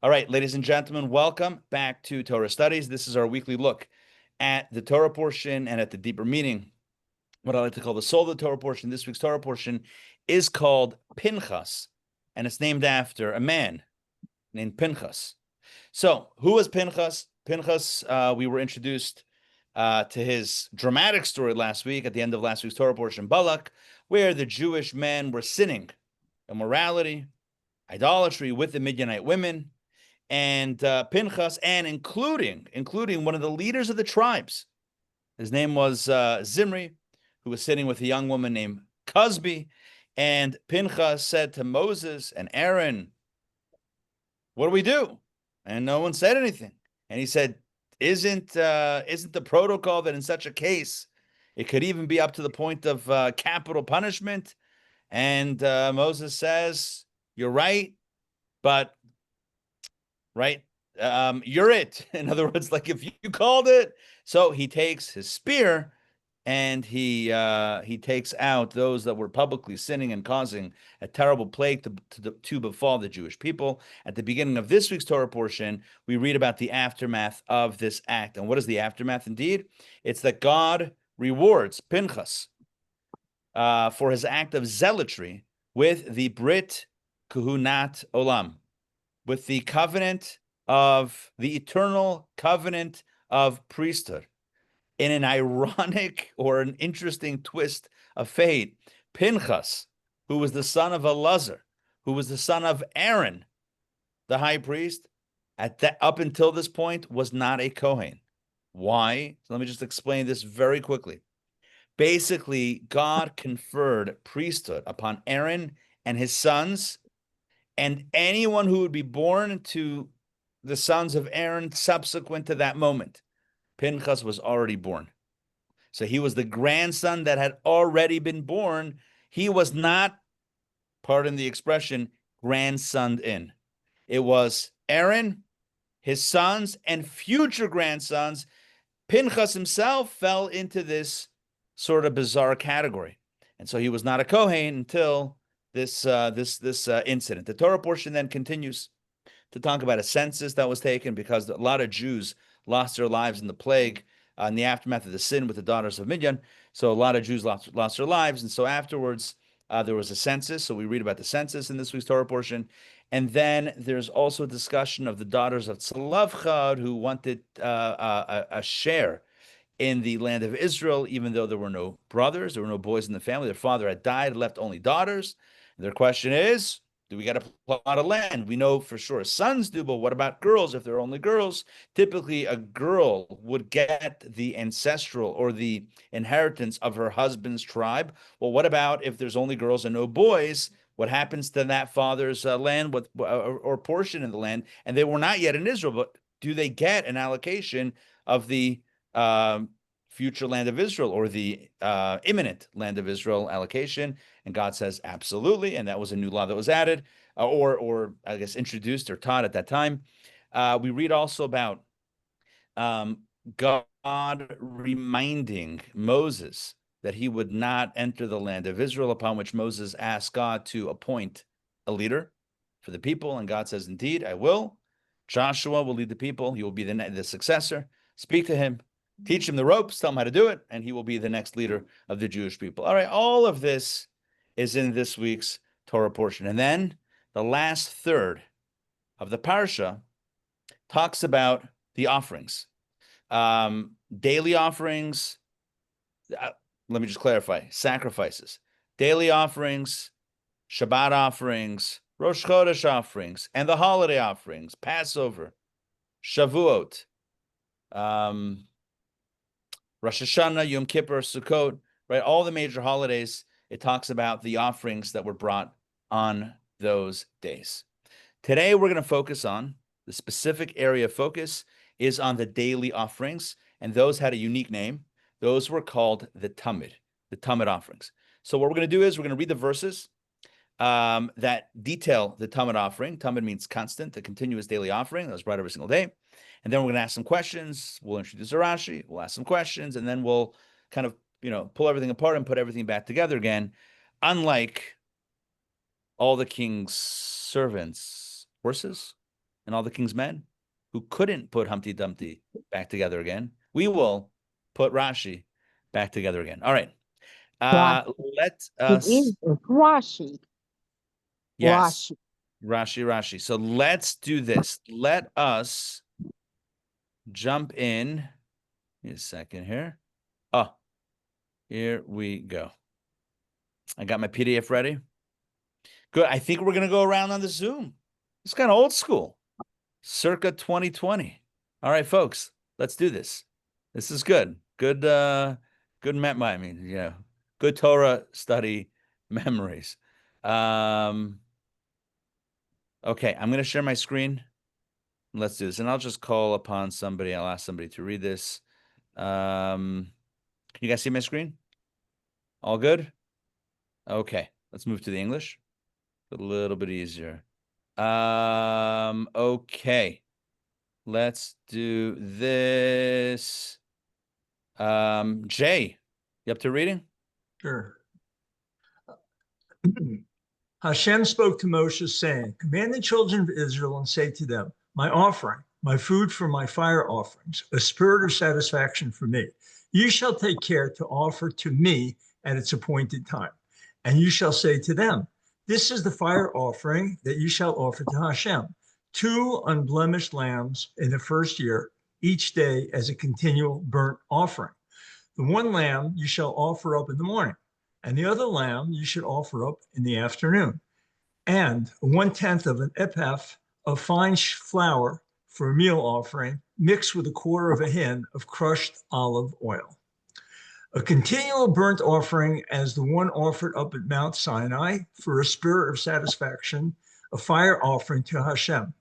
All right, ladies and gentlemen, welcome back to Torah Studies. This is our weekly look at the Torah portion and at the deeper meaning. What I like to call the soul of the Torah portion. This week's Torah portion is called Pinchas, and it's named after a man named Pinchas. So, who was Pinchas? Pinchas, we were introduced to his dramatic story last week at the end of last week's Torah portion, Balak, where the Jewish men were sinning, immorality, idolatry with the Midianite women. And Pinchas, and including one of the leaders of the tribes. His name was Zimri, who was sitting with a young woman named Cosby. And Pinchas said to Moses and Aaron, "What do we do?" And no one said anything. And he said, "Isn't the protocol that in such a case it could even be up to the point of capital punishment?" And Moses says, "You're right, but." Right? You're it. In other words, like if you called it. So he takes his spear and he takes out those that were publicly sinning and causing a terrible plague to befall the Jewish people. At the beginning of this week's Torah portion, we read about the aftermath of this act. And what is the aftermath indeed? It's that God rewards Pinchas for his act of zealotry with the Brit Kuhunat Olam, with the covenant of the eternal covenant of priesthood. In an ironic or an interesting twist of fate, Pinchas, who was the son of Elazar, who was the son of Aaron, the high priest, up until this point was not a Kohen. Why? So let me just explain this very quickly. Basically, God conferred priesthood upon Aaron and his sons, and anyone who would be born to the sons of Aaron subsequent to that moment. Pinchas was already born. So he was the grandson that had already been born. He was not, pardon the expression, grandsoned in. It was Aaron, his sons, and future grandsons. Pinchas himself fell into this sort of bizarre category. And so he was not a Kohen until this incident. The Torah portion then continues to talk about a census that was taken because a lot of Jews lost their lives in the plague in the aftermath of the sin with the daughters of Midian. So a lot of Jews lost their lives. And so afterwards, there was a census. So we read about the census in this week's Torah portion. And then there's also a discussion of the daughters of Tzlavchad who wanted a share in the land of Israel, even though there were no brothers, there were no boys in the family. Their father had died, left only daughters. Their question is, do we get a plot of land? We know for sure sons do, but what about girls if there are only girls? Typically, a girl would get the ancestral or the inheritance of her husband's tribe. Well, what about if there's only girls and no boys? What happens to that father's land or portion of the land? And they were not yet in Israel, but do they get an allocation of the future land of Israel or the imminent land of Israel allocation? And God says, absolutely. And that was a new law that was added or I guess introduced or taught at that time. We read also about God reminding Moses that he would not enter the land of Israel, upon which Moses asked God to appoint a leader for the people. And God says, indeed, I will. Joshua will lead the people. He will be the successor. Speak to him. Teach him the ropes, tell him how to do it, and he will be the next leader of the Jewish people. All right, all of this is in this week's Torah portion. And then the last third of the Parsha talks about the offerings. Daily offerings, let me just clarify, sacrifices. Daily offerings, Shabbat offerings, Rosh Chodesh offerings, and the holiday offerings, Passover, Shavuot, Rosh Hashanah, Yom Kippur, Sukkot, right? All the major holidays, it talks about the offerings that were brought on those days. Today, we're going to focus on the specific area of focus is on the daily offerings, and those had a unique name. Those were called the Tamid offerings. So what we're going to do is we're going to read the verses that detail the Tamid offering. Tamid means constant, the continuous daily offering that was brought every single day. And then we're going to ask some questions. We'll introduce Rashi. We'll ask some questions, and then we'll kind of, pull everything apart and put everything back together again. Unlike all the king's servants' horses, and all the king's men who couldn't put Humpty Dumpty back together again, we will put Rashi back together again. All right. Let us. It is Rashi. Yes. Rashi. So let's do this. Let us jump in. Give me a second here. Oh, here we go. I got my PDF ready. Good. I think we're going to go around on the Zoom. It's kind of old school. Circa 2020. All right, folks, let's do this. This is good. Good good Torah study memories. Okay, I'm going to share my screen. Let's do this. And I'll just call upon somebody. I'll ask somebody to read this. Can you guys see my screen? All good? Okay, let's move to the English. A little bit easier. Okay. Let's do this. Jay, you up to reading? Sure. Hashem spoke to Moshe, saying, command the children of Israel and say to them, my offering, my food for my fire offerings, a spirit of satisfaction for me. You shall take care to offer to me at its appointed time. And you shall say to them, this is the fire offering that you shall offer to Hashem, 2 unblemished lambs in the first year, each day as a continual burnt offering. The one lamb you shall offer up in the morning, and the other lamb you should offer up in the afternoon, and 1/10 of an ephah of fine flour for a meal offering, mixed with 1/4 of a hin of crushed olive oil. A continual burnt offering as the one offered up at Mount Sinai for a spirit of satisfaction, a fire offering to Hashem.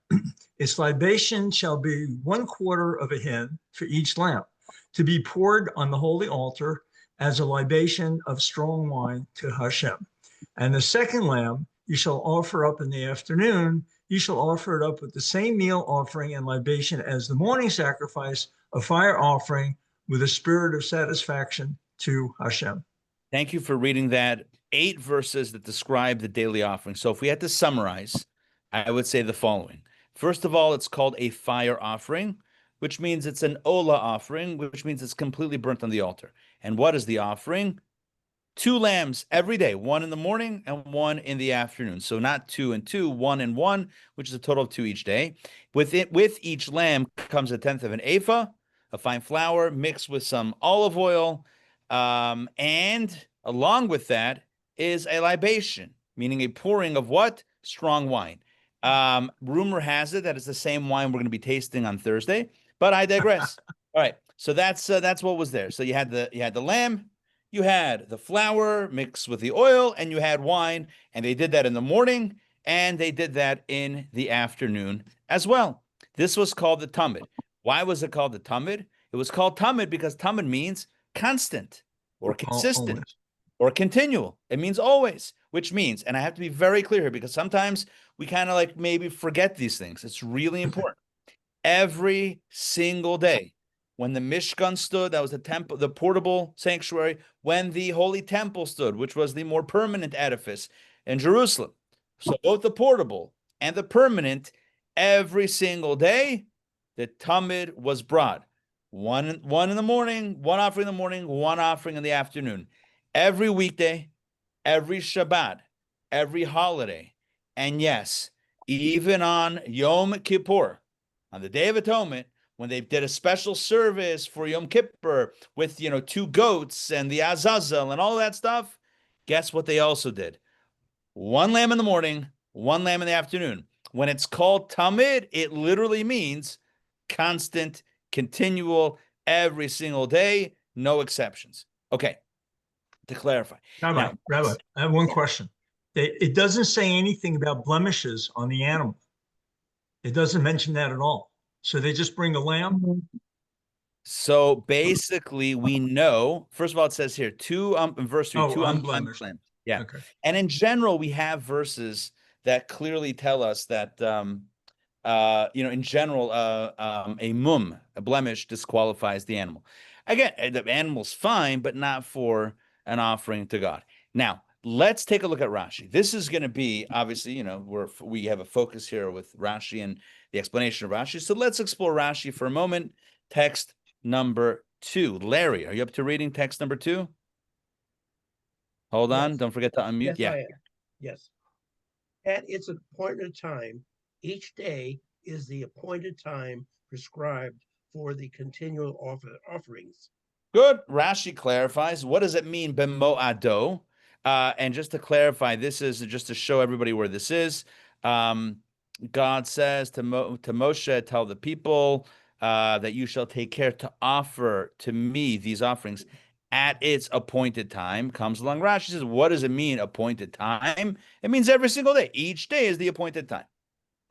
Its libation shall be 1/4 of a hin for each lamb, to be poured on the holy altar as a libation of strong wine to Hashem. And the second lamb you shall offer up in the afternoon. You shall offer it up with the same meal offering and libation as the morning sacrifice, a fire offering with a spirit of satisfaction to Hashem. Thank you for reading that. 8 verses that describe the daily offering. So if we had to summarize, I would say the following. First of all, it's called a fire offering, which means it's an olah offering, which means it's completely burnt on the altar. And what is the offering? 2 lambs every day, 1 in the morning and 1 in the afternoon. So not 2 and 2, 1 and 1, which is a total of 2 each day. With each lamb comes 1/10 of an ephah, a fine flour mixed with some olive oil, and along with that is a libation, meaning a pouring of what? Strong wine. Rumor has it that it's the same wine we're going to be tasting on Thursday, but I digress. All right, so that's what was there. So you had the lamb, you had the flour mixed with the oil, and you had wine, and they did that in the morning, and they did that in the afternoon as well. This was called the Tamid. Why was it called the Tamid? It was called Tamid because Tamid means constant or consistent or continual. It means always, which means, and I have to be very clear here because sometimes we kind of like maybe forget these things. It's really important. Every single day, when the Mishkan stood, that was the temple, the portable sanctuary, when the holy temple stood, which was the more permanent edifice in Jerusalem. So both the portable and the permanent, every single day, the Tamid was brought. One in the morning, 1 offering in the morning, 1 offering in the afternoon. Every weekday, every Shabbat, every holiday. And yes, even on Yom Kippur, on the Day of Atonement, when they did a special service for Yom Kippur with, 2 goats and the Azazel and all that stuff, guess what they also did? 1 lamb in the morning, 1 lamb in the afternoon. When it's called Tamid, it literally means constant, continual, every single day, no exceptions. Okay, to clarify. Rabbi, I have one question. It doesn't say anything about blemishes on the animal. It doesn't mention that at all. So they just bring a lamb? So basically, we know, first of all, it says here, in verse 3, 2 unblemished lambs. Yeah. Okay. And in general, we have verses that clearly tell us that, in general, a blemish disqualifies the animal. Again, the animal's fine, but not for an offering to God. Now, let's take a look at Rashi. This is going to be, obviously, we have a focus here with Rashi and the explanation of Rashi. So let's explore Rashi for a moment. Text number 2. Larry, are you up to reading text number 2? Hold on. Yes. Don't forget to unmute. Yes, I am. Yes. At its appointed time, each day is the appointed time prescribed for the continual offerings. Good. Rashi clarifies. What does it mean, b'mo'ado? And just to clarify, this is just to show everybody where this is. God says to Moshe, tell the people that you shall take care to offer to me these offerings at its appointed time. Comes along Rashi says, what does it mean, appointed time? It means every single day. Each day is the appointed time.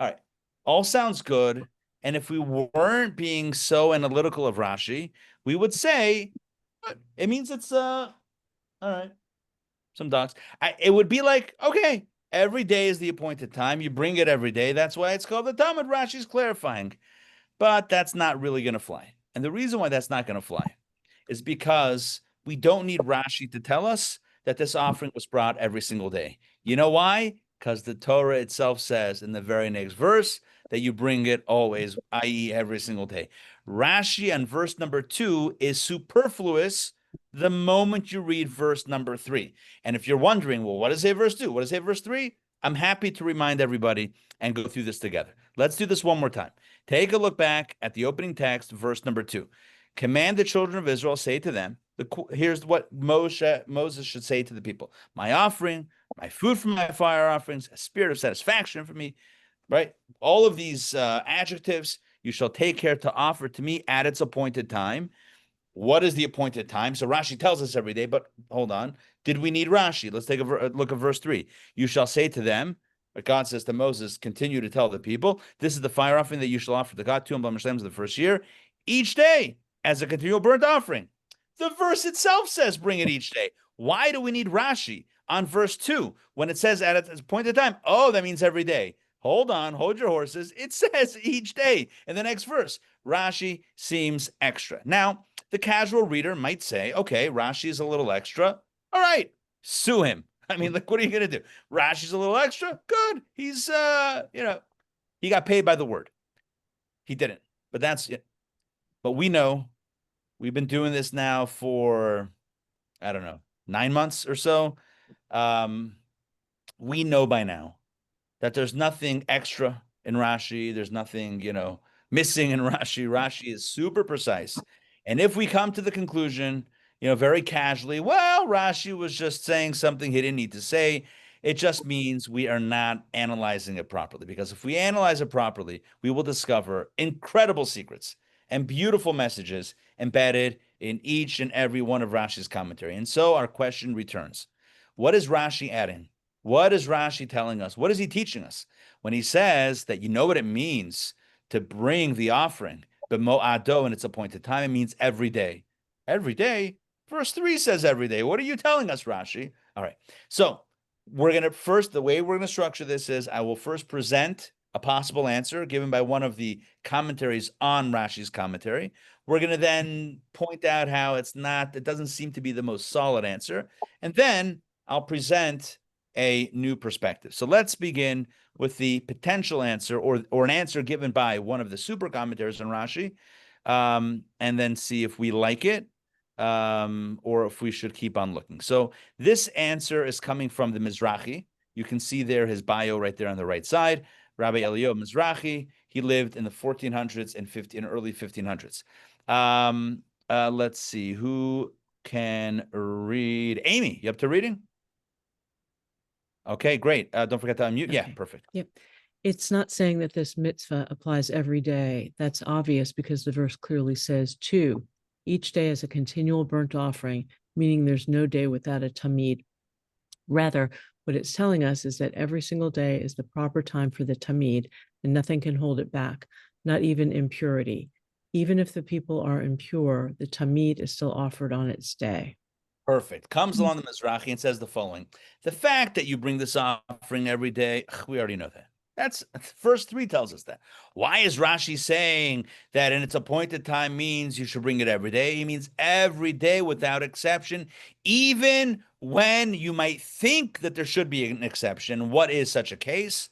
All right. All sounds good. And if we weren't being so analytical of Rashi, we would say it means it's all right. Some dogs. It would be like, okay, every day is the appointed time. You bring it every day. That's why it's called the Talmud. Rashi's clarifying. But that's not really going to fly. And the reason why that's not going to fly is because we don't need Rashi to tell us that this offering was brought every single day. You know why? Because the Torah itself says in the very next verse that you bring it always, i.e., every single day. Rashi on verse number 2 is superfluous the moment you read verse number 3. And if you're wondering, well, what does it verse 2? What does it verse 3? I'm happy to remind everybody and go through this together. Let's do this one more time. Take a look back at the opening text, verse number 2. Command the children of Israel, say to them, here's what Moses should say to the people. My offering, my food from my fire offerings, a spirit of satisfaction for me, right? All of these adjectives, you shall take care to offer to me at its appointed time. What is the appointed time? So Rashi tells us every day, but hold on. Did we need Rashi? Let's take a look at verse 3. You shall say to them, but God says to Moses, continue to tell the people, this is the fire offering that you shall offer to God, 2 of the first year, each day as a continual burnt offering. The verse itself says bring it each day. Why do we need Rashi on verse 2 when it says at its appointed time? Oh, that means every day. Hold on, hold your horses. It says each day in the next verse. Rashi seems extra. Now, the casual reader might say, okay, Rashi is a little extra. All right, sue him. I mean, like, what are you going to do? Rashi's a little extra. Good. He's, he got paid by the word. He didn't, but that's it. But we know we've been doing this now for, I don't know, 9 months or so. We know by now that there's nothing extra in Rashi. There's nothing, missing in Rashi. Rashi is super precise. And if we come to the conclusion, very casually, well, Rashi was just saying something he didn't need to say, it just means we are not analyzing it properly. Because if we analyze it properly, we will discover incredible secrets and beautiful messages embedded in each and every one of Rashi's commentary. And so our question returns. What is Rashi adding? What is Rashi telling us? What is he teaching us? When he says that you know what it means to bring the offering, b'mo'ado, in its appointed time, it means every day. Every day? Verse 3 says every day. What are you telling us, Rashi? All right. So the way we're going to structure this is I will first present a possible answer given by one of the commentaries on Rashi's commentary. We're going to then point out how it doesn't seem to be the most solid answer. And then I'll present a new perspective. So let's begin with the potential answer or an answer given by one of the super commentaries on Rashi, and then see if we like it or if we should keep on looking. So this answer is coming from the Mizrahi. You can see there his bio right there on the right side. Rabbi Eliyahu Mizrahi. He lived in the 1400s and early 1500s. Let's see who can read. Amy, you up to reading? Okay, great. Don't forget to unmute. Okay. Yeah, perfect. Yep. It's not saying that this mitzvah applies every day. That's obvious because the verse clearly says two, each day is a continual burnt offering, meaning there's no day without a tamid. Rather, what it's telling us is that every single day is the proper time for the tamid, and nothing can hold it back, not even impurity. Even if the people are impure, the tamid is still offered on its day. Perfect. Comes along the Mizrahi and says the following. The fact that you bring this offering every day, we already know that. That's verse 3 tells us that. Why is Rashi saying that in its appointed time means you should bring it every day? He means every day without exception, even when you might think that there should be an exception. What is such a case?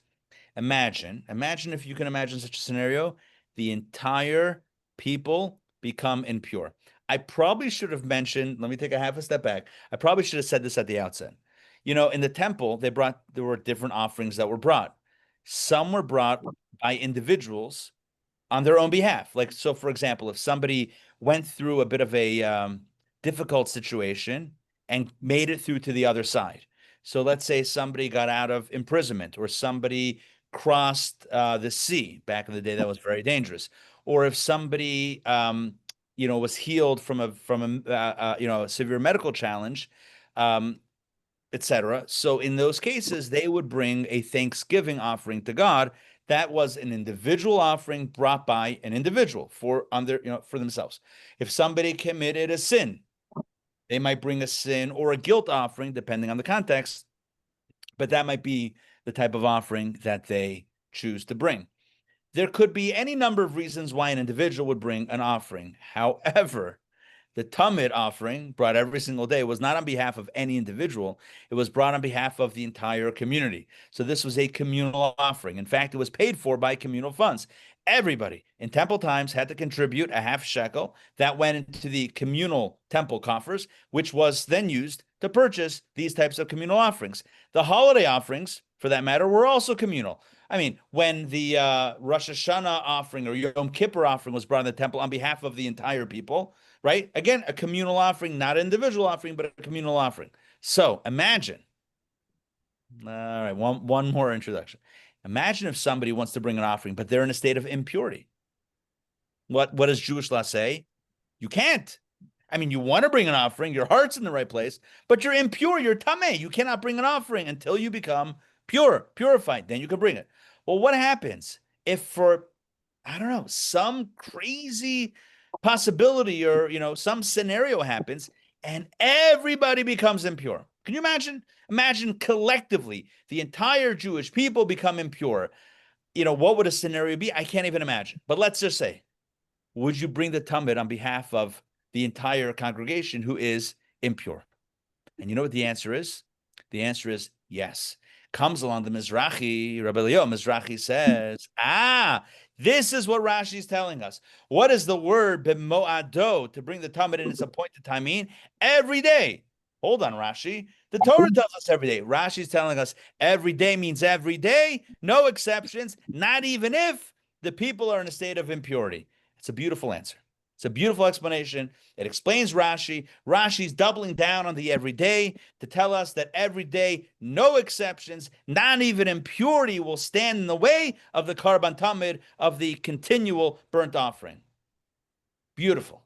Imagine if you can imagine such a scenario, the entire people become impure. I probably should have mentioned, let me take a half a step back. I probably should have said this at the outset. In the temple, there were different offerings that were brought. Some were brought by individuals on their own behalf. Like, so for example, if somebody went through a bit of a difficult situation and made it through to the other side. So let's say somebody got out of imprisonment, or somebody crossed the sea. Back in the day, that was very dangerous. Or if somebody, was healed from a severe medical challenge, etc. So in those cases, they would bring a thanksgiving offering to God. That was an individual offering brought by an individual for themselves. If somebody committed a sin, they might bring a sin or a guilt offering, depending on the context, but that might be the type of offering that they choose to bring. There could be any number of reasons why an individual would bring an offering. However, the Tamid offering, brought every single day, was not on behalf of any individual. It was brought on behalf of the entire community. So this was a communal offering. In fact, it was paid for by communal funds. Everybody in temple times had to contribute a half shekel that went into the communal temple coffers, which was then used to purchase these types of communal offerings. The holiday offerings, for that matter, were also communal. I mean, when the Rosh Hashanah offering or Yom Kippur offering was brought in the temple on behalf of the entire people, right? Again, a communal offering, not an individual offering, but a communal offering. So imagine, all right, one more introduction. Imagine if somebody wants to bring an offering, but they're in a state of impurity. What does Jewish law say? You can't. I mean, you want to bring an offering, your heart's in the right place, but you're impure, you're tameh. You cannot bring an offering until you become purified. Then you can bring it. Well, what happens if for, I don't know, some crazy possibility or some scenario happens and everybody becomes impure? Can you imagine? Imagine collectively the entire Jewish people become impure. What would a scenario be? I can't even imagine. But let's just say, would you bring the tamid on behalf of the entire congregation who is impure? And you know what the answer is? The answer is yes. Comes along the Mizrahi, Rabbi Leo Mizrahi says, this is what Rashi is telling us. What does the word b'mo'ado, to bring the tamid in its appointed time, mean? Every day. Hold on, Rashi. The Torah tells us every day. Rashi is telling us every day means every day, no exceptions, not even if the people are in a state of impurity. It's a beautiful answer. It's a beautiful explanation. It explains Rashi. Rashi's doubling down on the everyday to tell us that every day, no exceptions, not even impurity will stand in the way of the karban tamid, of the continual burnt offering. Beautiful.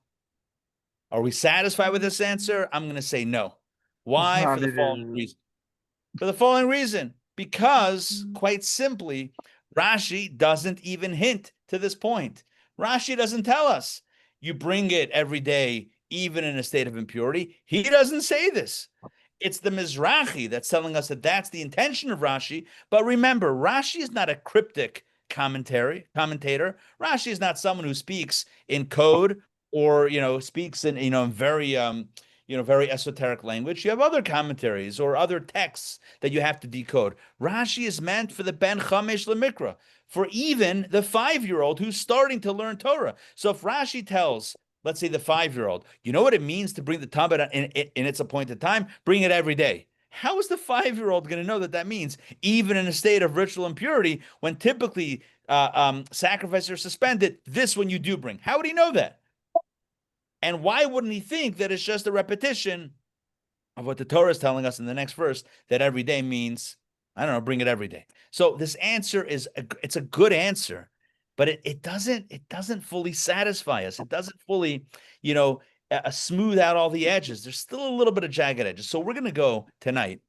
Are we satisfied with this answer? I'm going to say no. Why? For the following reason. For the following reason. Because, quite simply, Rashi doesn't even hint to this point. Rashi doesn't tell us you bring it every day, even in a state of impurity. He doesn't say this. It's the Mizrahi that's telling us that that's the intention of Rashi. But remember, Rashi is not a cryptic commentator. Rashi is not someone who speaks in code or speaks in very very esoteric language. You have other commentaries or other texts that you have to decode. Rashi is meant for the Ben Chamesh Lemikra, for even the 5-year-old who's starting to learn Torah. So if Rashi tells, let's say, the 5-year-old, you know what it means to bring the tamid in its appointed time? Bring it every day. How is the 5-year-old going to know that means even in a state of ritual impurity, when typically sacrifices are suspended, this one you do bring? How would he know that? And why wouldn't he think that it's just a repetition of what the Torah is telling us in the next verse, that every day means, I don't know, bring it every day. So this answer it's a good answer, but it doesn't fully satisfy us. It doesn't fully, smooth out all the edges. There's still a little bit of jagged edges. So we're going to go tonight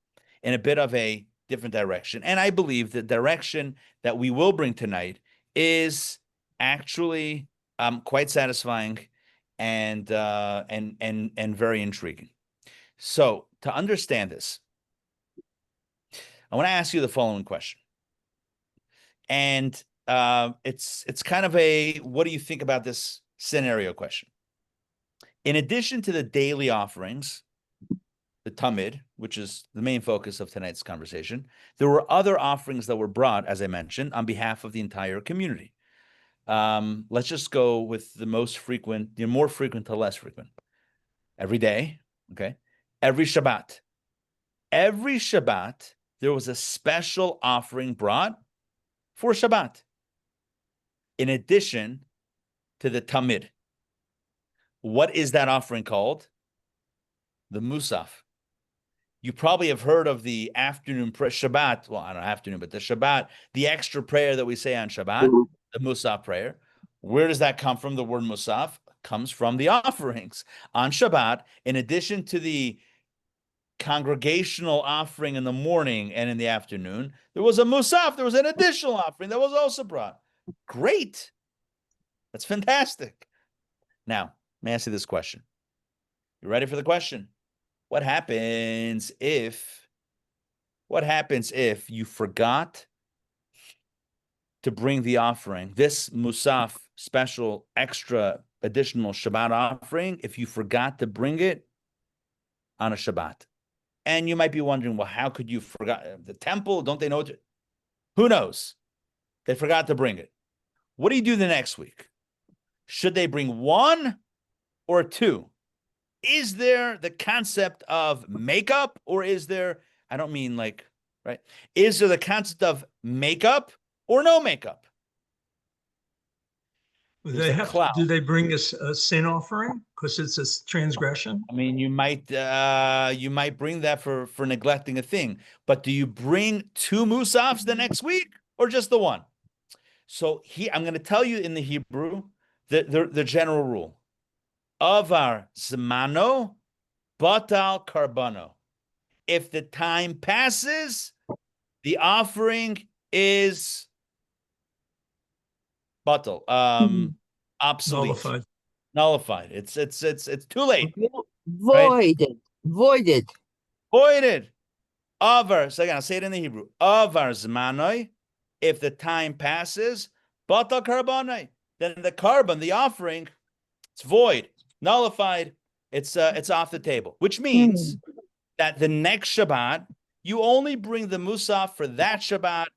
in a bit of a different direction. And I believe the direction that we will bring tonight is actually quite satisfying and very intriguing. So to understand this, I want to ask you the following question. And it's kind of a, what do you think about this scenario question? In addition to the daily offerings, the tamid, which is the main focus of tonight's conversation, there were other offerings that were brought, as I mentioned, on behalf of the entire community. Let's just go with the most frequent, the more frequent to less frequent. Every day, okay? Every Shabbat. Every Shabbat, there was a special offering brought for Shabbat. In addition to the tamid. What is that offering called? The musaf. You probably have heard of the afternoon prayer, Shabbat. Well, I don't know, afternoon, but the Shabbat, the extra prayer that we say on Shabbat, the musaf prayer. Where does that come from? The word musaf comes from the offerings on Shabbat. In addition to the congregational offering in the morning and in the afternoon, there was a musaf. There was an additional offering that was also brought. Great. That's fantastic. Now, let me ask you this question. You ready for the question? What happens if you forgot to bring the offering, this musaf, special, extra, additional Shabbat offering, if you forgot to bring it on a Shabbat? And you might be wondering, well, how could you forget? The temple, don't they know it? Who knows? They forgot to bring it. What do you do the next week? Should they bring one or two? Is there the concept of makeup, or is there, I don't mean like, right? Is there the concept of makeup or no makeup? Do they bring a sin offering because it's a transgression? I mean, you might bring that for neglecting a thing, but do you bring two musafs the next week or just the one? So I'm going to tell you in the Hebrew the general rule. Avar zmano, batal karbano. If the time passes, the offering is batal, obsolete, nullified. It's too late. Voided. Voided. Avar. So again, I'll say it in the Hebrew. Avar zmanoi. If the time passes, batal karbanoi. Then the carbon, the offering, it's void, nullified. It's off the table, which means that the next Shabbat, you only bring the musaf for that Shabbat.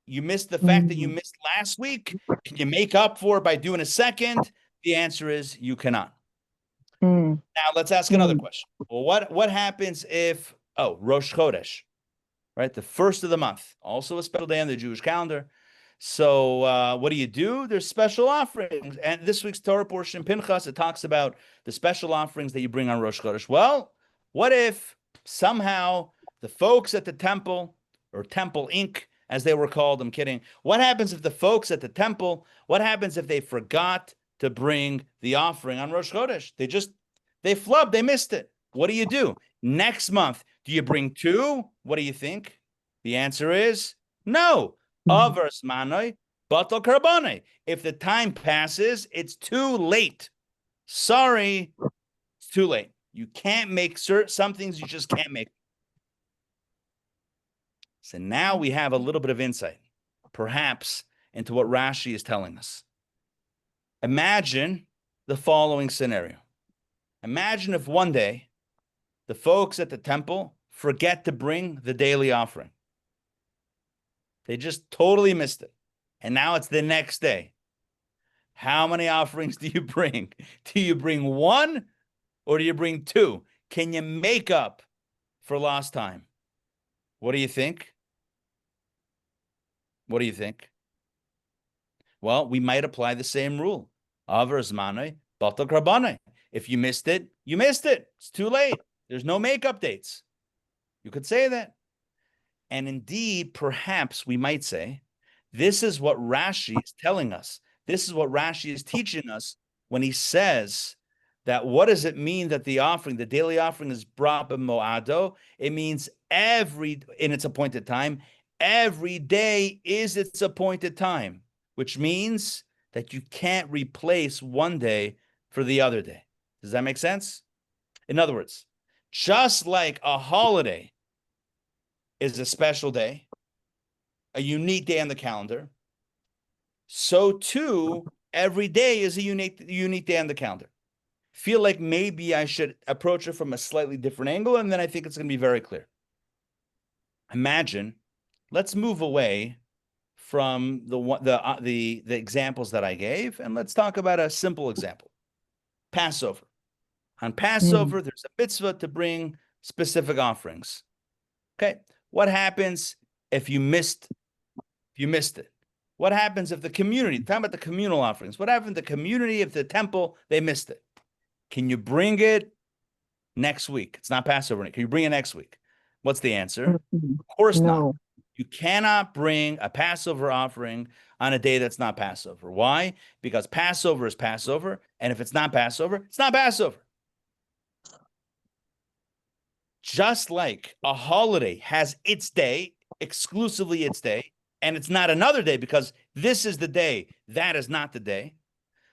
You missed the fact that you missed last week. Can you make up for it by doing a second? The answer is you cannot. Now let's ask another question. Well, what happens if, Rosh Chodesh, right? The first of the month, also a special day on the Jewish calendar. So what do? There's special offerings. And this week's Torah portion, Pinchas, it talks about the special offerings that you bring on Rosh Chodesh. Well, what if somehow the folks at the temple, or Temple Inc., as they were called, I'm kidding. What happens if the folks at the temple, what happens if they forgot to bring the offering on Rosh Chodesh? They flubbed, they missed it. What do? Next month, do you bring two? What do you think? The answer is no. Avers manoi, batal karbonai. If the time passes, it's too late. Sorry, it's too late. You can't make some things you just can't make. So now we have a little bit of insight, perhaps, into what Rashi is telling us. Imagine the following scenario. Imagine if one day the folks at the temple forget to bring the daily offering. They just totally missed it. And now it's the next day. How many offerings do you bring? Do you bring one or do you bring two? Can you make up for lost time? What do you think? Well, we might apply the same rule. Avar zmanoi, batal karbonai. If you missed it, you missed it. It's too late. There's no make-up dates. You could say that. And indeed, perhaps we might say, this is what Rashi is telling us. This is what Rashi is teaching us when he says that what does it mean that the daily offering is brought b'moado? It means in its appointed time, every day is its appointed time, which means that you can't replace one day for the other day. Does that make sense? In other words, just like a holiday is a special day, a unique day on the calendar, So too, every day is a unique day on the calendar. Feel like maybe I should approach it from a slightly different angle, and then I think it's going to be very clear. Imagine, let's move away from the examples that I gave, and let's talk about a simple example. Passover. On Passover, there's a mitzvah to bring specific offerings. Okay, what happens if you missed it? What happens if the community, talking about the communal offerings, what happened to the community of the temple, they missed it? Can you bring it next week? It's not Passover. Can you bring it next week? What's the answer? Of course not. You cannot bring a Passover offering on a day that's not Passover. Why? Because Passover is Passover, and if it's not Passover, it's not Passover. Just like a holiday has its day, exclusively its day, and it's not another day because this is the day, that is not the day,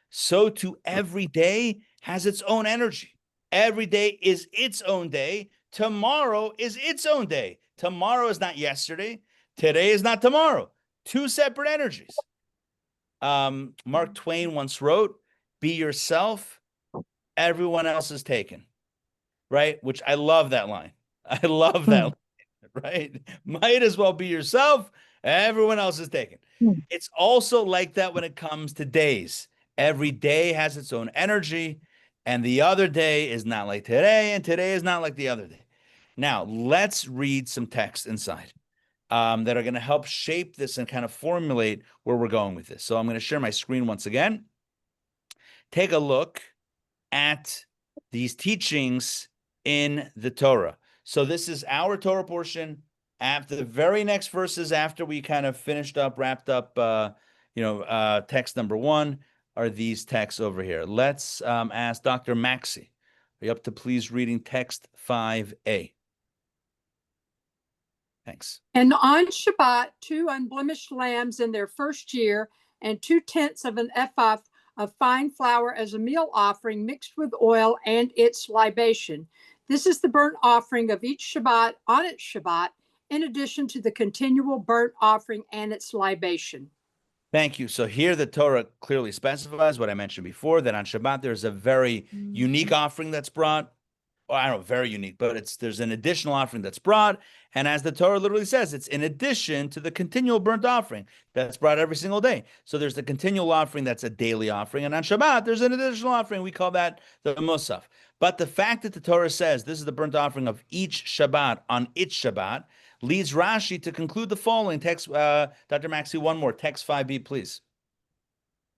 so too every day has its own energy. Every day is its own day. Tomorrow is its own day. Tomorrow is not yesterday. Today is not tomorrow. Two separate energies. Mark Twain once wrote, "Be yourself, everyone else is taken." Right? Which I love that line. I love that line, right? Might as well be yourself. Everyone else is taken. It's also like that when it comes to days. Every day has its own energy, and the other day is not like today, and today is not like the other day. Now, let's read some text inside that are going to help shape this and kind of formulate where we're going with this. So I'm going to share my screen once again. Take a look at these teachings in the Torah. So this is our Torah portion. After the very next verses, after we kind of wrapped up, text number 1, are these texts over here. Let's ask Dr. Maxey. Are you up to please reading text 5a? Thanks. And on Shabbat, 2 unblemished lambs in their first year, and 2/10 of an ephah of fine flour as a meal offering mixed with oil and its libation. This is the burnt offering of each Shabbat on its Shabbat, in addition to the continual burnt offering and its libation. Thank you. So here the Torah clearly specifies what I mentioned before, that on Shabbat there's a very unique offering that's brought. Well, I don't know, very unique, but there's an additional offering that's brought. And as the Torah literally says, it's in addition to the continual burnt offering that's brought every single day. So there's the continual offering that's a daily offering. And on Shabbat, there's an additional offering. We call that the Musaf. But the fact that the Torah says this is the burnt offering of each Shabbat on its Shabbat leads Rashi to conclude the following. Text, Dr. Maxey, one more. Text 5b, please.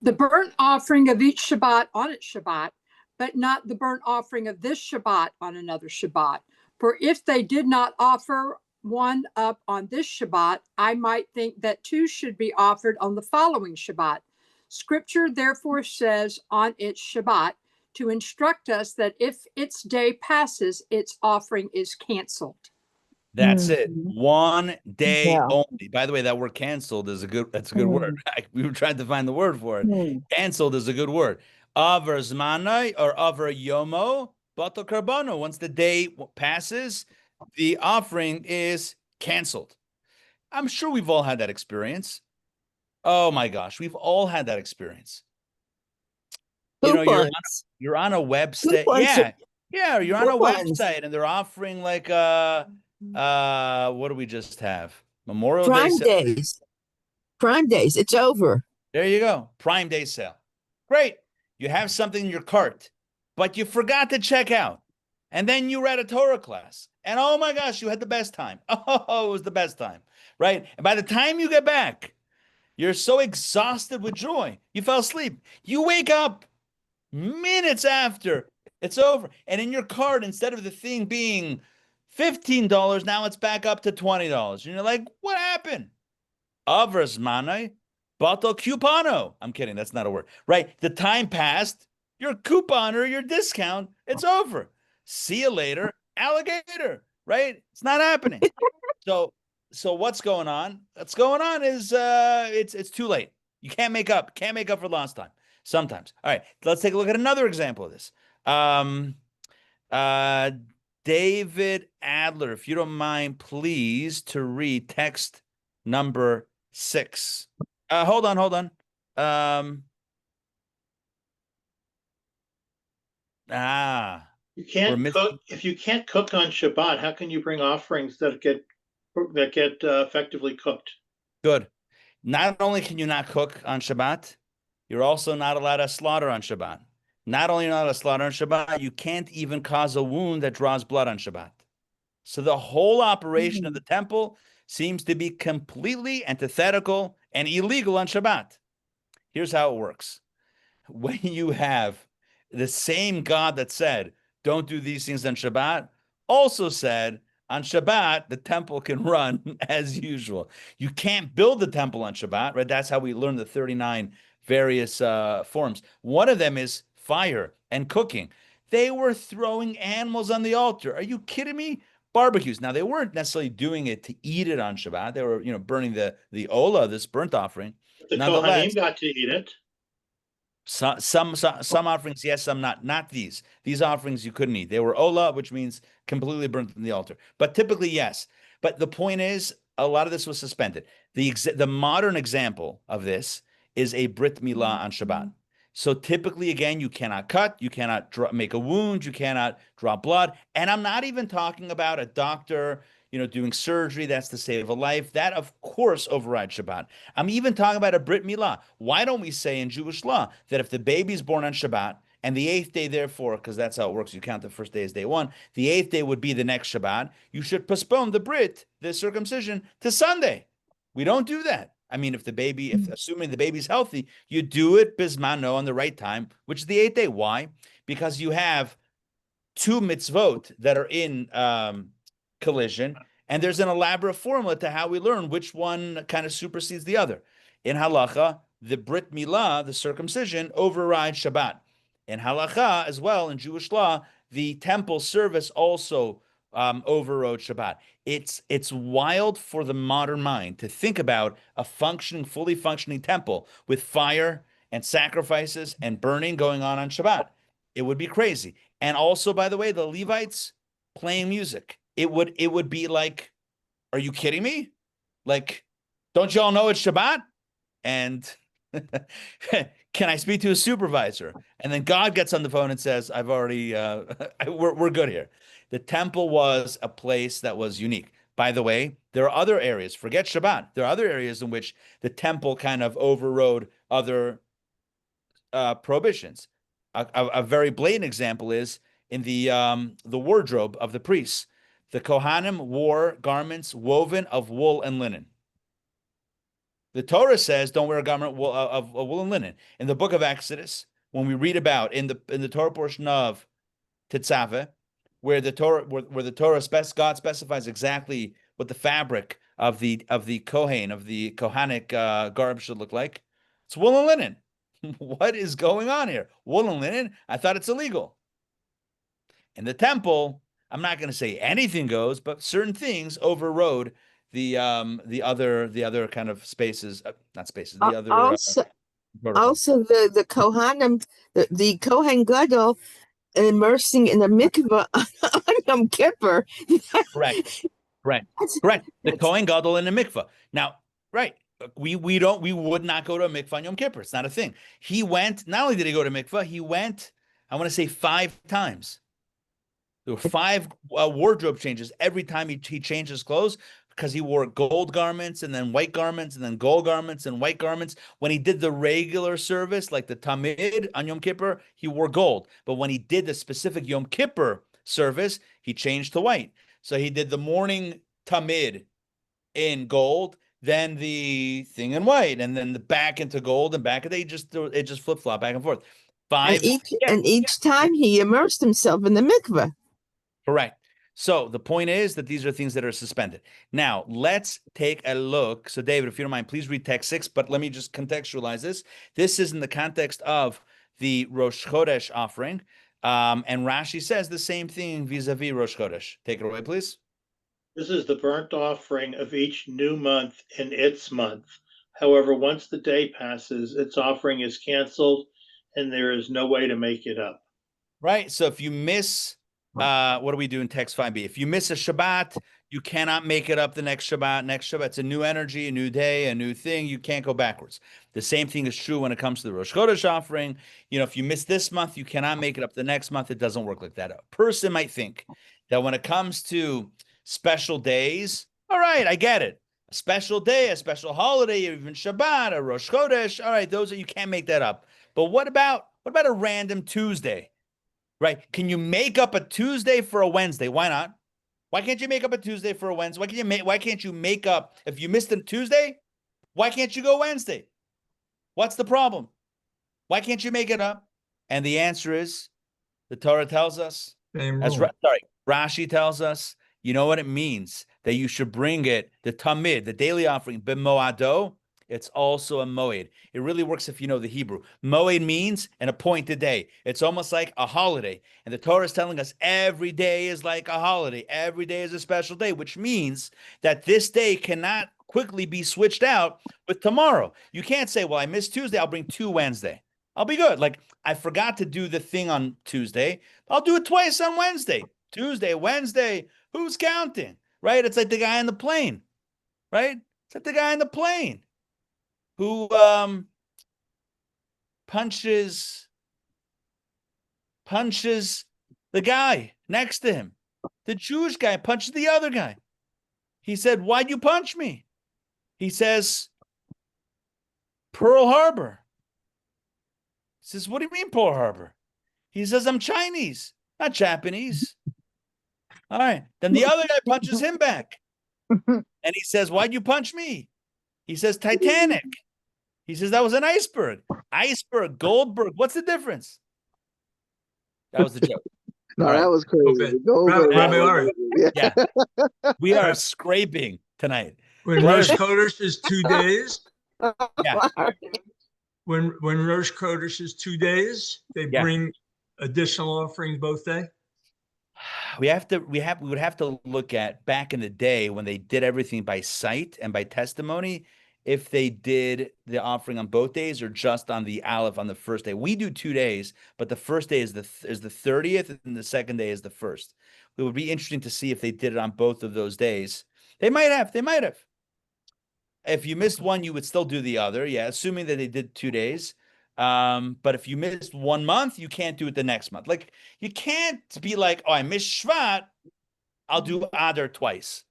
The burnt offering of each Shabbat on its Shabbat, but not the burnt offering of this Shabbat on another Shabbat. For if they did not offer one up on this Shabbat, I might think that 2 should be offered on the following Shabbat. Scripture therefore says on its Shabbat to instruct us that if its day passes, its offering is canceled. That's it. One day only. By the way, that word canceled is that's a good word. We were trying to find the word for it. Canceled is a good word. Avar zmanai or avar yomo batal karbano. Once the day passes, the offering is canceled. I'm sure we've all had that experience. Oh my gosh, we've all had that experice. You know, you're on a website. Yeah, you're on a website and they're offering like what do we just have? Memorial Day Prime Days. It's over. There you go. Prime Day sale. Great. You have something in your cart, but you forgot to check out. And then you were at a Torah class. And oh my gosh, you had the best time. Oh, it was the best time. Right? And by the time you get back, you're so exhausted with joy. You fell asleep. You wake up minutes after it's over. And in your cart, instead of the thing being $15, now it's back up to $20. And you're like, what happened? Avrazmane batal coupano. I'm kidding. That's not a word. Right? The time passed. Your coupon or your discount, it's over. See you later, alligator. Right? It's not happening. So what's going on? What's going on is it's too late. You can't make up. Can't make up for lost time. Sometimes. All right. Let's take a look at another example of this. David Adler, if you don't mind, please, to read text number 6. Hold on. You we're can't missing. cook if you can't cook on Shabbat. How can you bring offerings that get effectively cooked? Good. Not only can you not cook on Shabbat, you're also not allowed to slaughter on Shabbat. Not only are you not allowed to slaughter on Shabbat, you can't even cause a wound that draws blood on Shabbat. So the whole operation of the temple seems to be completely antithetical and illegal on Shabbat. Here's how it works. When you have the same God that said, don't do these things on Shabbat, also said, on Shabbat, the temple can run as usual. You can't build the temple on Shabbat, right? That's how we learn the 39 various forms. One of them is fire and cooking. They were throwing animals on the altar. Are you kidding me? Barbecues. Now, they weren't necessarily doing it to eat it on Shabbat. They were, burning the ola, this burnt offering. The Nonetheless, Kohanim got to eat it. some offerings, yes, some not. Not these. These offerings you couldn't eat. They were ola, which means completely burnt on the altar. But typically, yes. But the point is, a lot of this was suspended. The modern example of this is a brit milah on Shabbat. So typically, again, you cannot cut, you cannot make a wound, you cannot draw blood. And I'm not even talking about a doctor, doing surgery. That's to save a life. That, of course, overrides Shabbat. I'm even talking about a brit milah. Why don't we say in Jewish law that if the baby's born on Shabbat and the 8th day, therefore, because that's how it works, you count the first day as day 1, the 8th day would be the next Shabbat, you should postpone the brit, the circumcision, to Sunday. We don't do that. I mean, assuming the baby's healthy, you do it bismano on the right time, which is the 8th day. Why? Because you have 2 mitzvot that are in collision, and there's an elaborate formula to how we learn which one kind of supersedes the other. In halacha, the brit milah, the circumcision, overrides Shabbat. In halacha as well, in Jewish law, the temple service also overrode Shabbat. It's wild for the modern mind to think about a fully functioning temple with fire and sacrifices and burning going on Shabbat. It would be crazy. And also, by the way, the Levites playing music. It would be like, are you kidding me? Like, don't y'all know it's Shabbat? And can I speak to a supervisor? And then God gets on the phone and says, I've already, we're good here. The temple was a place that was unique. By the way, there are other areas, forget Shabbat. There are other areas in which the temple kind of overrode other prohibitions. A very blatant example is in the wardrobe of the priests. The Kohanim wore garments woven of wool and linen. The Torah says don't wear a garment of wool and linen. In the book of Exodus, when we read about in the Torah portion of Tetzaveh, where the Torah God specifies exactly what the fabric of the Kohen, of the Kohanic garb should look like, it's wool and linen. What is going on here? Wool and linen? I thought it's illegal. In the temple, I'm not going to say anything goes, but certain things overrode the other kind of spaces, not spaces, the other Also the Kohanim, the Kohen Gadol immersing in a mikveh on Yom Kippur. Correct. The Kohen Gadol in a mikveh. Now, right. We would not go to a mikveh on Yom Kippur. It's not a thing. He went, not only did he go to mikveh, he went, I want to say 5 times. There were 5 wardrobe changes every time he changed his clothes, because he wore gold garments and then white garments and then gold garments and white garments. When he did the regular service, like the Tamid on Yom Kippur, he wore gold. But when he did the specific Yom Kippur service, he changed to white. So he did the morning Tamid in gold, then the thing in white, and then the back into gold and back. It just flip-flop back and forth. 5. And each time he immersed himself in the mikveh. Correct. So the point is that these are things that are suspended. Now, let's take a look. So, David, if you don't mind, please read text 6, but let me just contextualize this. This is in the context of the Rosh Chodesh offering, and Rashi says the same thing vis-a-vis Rosh Chodesh. Take it away, please. This is the burnt offering of each new month in its month. However, once the day passes, its offering is canceled, and there is no way to make it up. Right. So if you miss What do we do in text 5b? If you miss a Shabbat, you cannot make it up the next Shabbat. Next Shabbat, it's a new energy, a new day, a new thing. You can't go backwards. The same thing is true when it comes to the Rosh Chodesh offering. If you miss this month, you cannot make it up the next month. It doesn't work like that. A person might think that when it comes to special days, all right, I get it. A special day, a special holiday, even Shabbat, a Rosh Chodesh, all right, those are, you can't make that up. But what about a random Tuesday? Right? Can you make up a Tuesday for a Wednesday? Why not? Why can't you make up a Tuesday for a Wednesday? Why can't you make up, if you missed a Tuesday, why can't you go Wednesday? What's the problem? Why can't you make it up? And the answer is, the Torah tells us, Rashi tells us, you know what it means? That you should bring it, the tamid, the daily offering, b'moado. It's also a moed. It really works if you know the Hebrew. Moed means an appointed day. It's almost like a holiday. And the Torah is telling us every day is like a holiday. Every day is a special day, which means that this day cannot quickly be switched out with tomorrow. You can't say, well, I missed Tuesday, I'll bring 2 Wednesday. I'll be good. Like, I forgot to do the thing on Tuesday. I'll do it twice on Wednesday. Tuesday, Wednesday, who's counting? Right? It's like the guy on the plane. Right? It's like the guy on the plane who punches the guy next to him. The Jewish guy punches the other guy. He said, why'd you punch me? He says, Pearl Harbor. He says, what do you mean Pearl Harbor? He says, I'm Chinese, not Japanese. All right. Then the other guy punches him back. And he says, why'd you punch me? He says, Titanic. He says, that was an iceberg. Iceberg, Goldberg. What's the difference? That was the joke. No, All right. that was crazy. Rabbi Ari. Yeah. We are scraping tonight. When Rosh Chodesh is 2 days, Yeah. when Rosh Chodesh is 2 days, they bring additional offerings both days. We would have to look at back in the day when they did everything by sight and by testimony, if they did the offering on both days or just on the Aleph on the first day. We do 2 days, but the first day is the 30th and the second day is the first. It would be interesting to see if they did it on both of those days. They might have. If you missed one, you would still do the other. Yeah, assuming that they did 2 days. But if you missed 1 month, you can't do it the next month. Like, you can't be like, oh, I missed Shvat, I'll do Adar twice.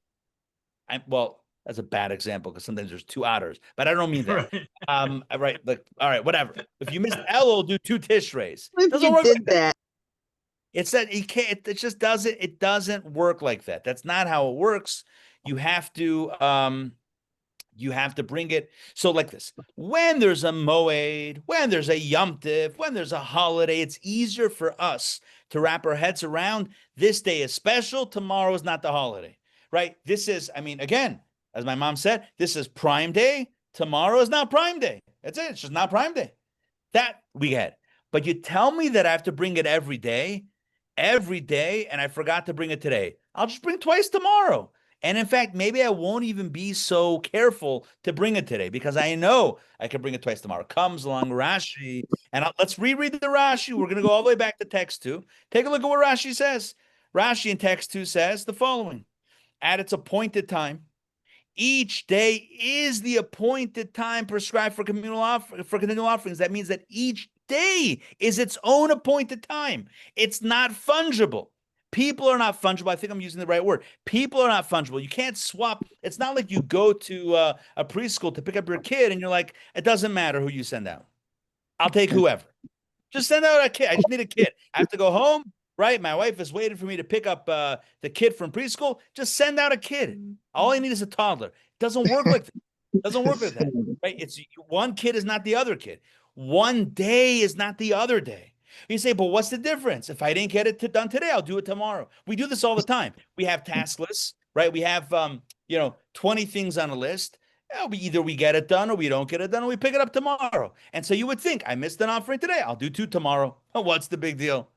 Well, that's a bad example because sometimes there's 2 Adars, but I don't mean that. Right. Like, all right, whatever. If you missed Elul, do 2 Tishreis. Doesn't work like that. It's that you can't, it doesn't work like that. That's not how it works. You have to bring it. So like this, when there's a moed, when there's a Yom Tiv, when there's a holiday, it's easier for us to wrap our heads around this day is special. Tomorrow is not the holiday, right? This is, again, as my mom said, this is Prime Day. Tomorrow is not Prime Day. That's it. It's just not Prime Day. That we get. But you tell me that I have to bring it every day, and I forgot to bring it today. I'll just bring twice tomorrow. And in fact, maybe I won't even be so careful to bring it today because I know I can bring it twice tomorrow. Comes along Rashi, and let's reread the Rashi. We're going to go all the way back to text 2. Take a look at what Rashi says. Rashi in text 2 says the following: at its appointed time, each day is the appointed time prescribed for continual offerings. That means that each day is its own appointed time. It's not fungible. People are not fungible. I think I'm using the right word. People are not fungible. You can't swap. It's not like you go to a preschool to pick up your kid and you're like, it doesn't matter who you send out. I'll take whoever. Just send out a kid. I just need a kid. I have to go home, right? My wife is waiting for me to pick up the kid from preschool. Just send out a kid. All I need is a toddler. It doesn't work like that. It doesn't work like that, right? It's one kid is not the other kid. One day is not the other day. You say, but what's the difference? If I didn't get it done today, I'll do it tomorrow. We do this all the time. We have task lists, right? We have, 20 things on a list. Either we get it done or we don't get it done, or we pick it up tomorrow. And so you would think, I missed an offering today. I'll do 2 tomorrow. What's the big deal?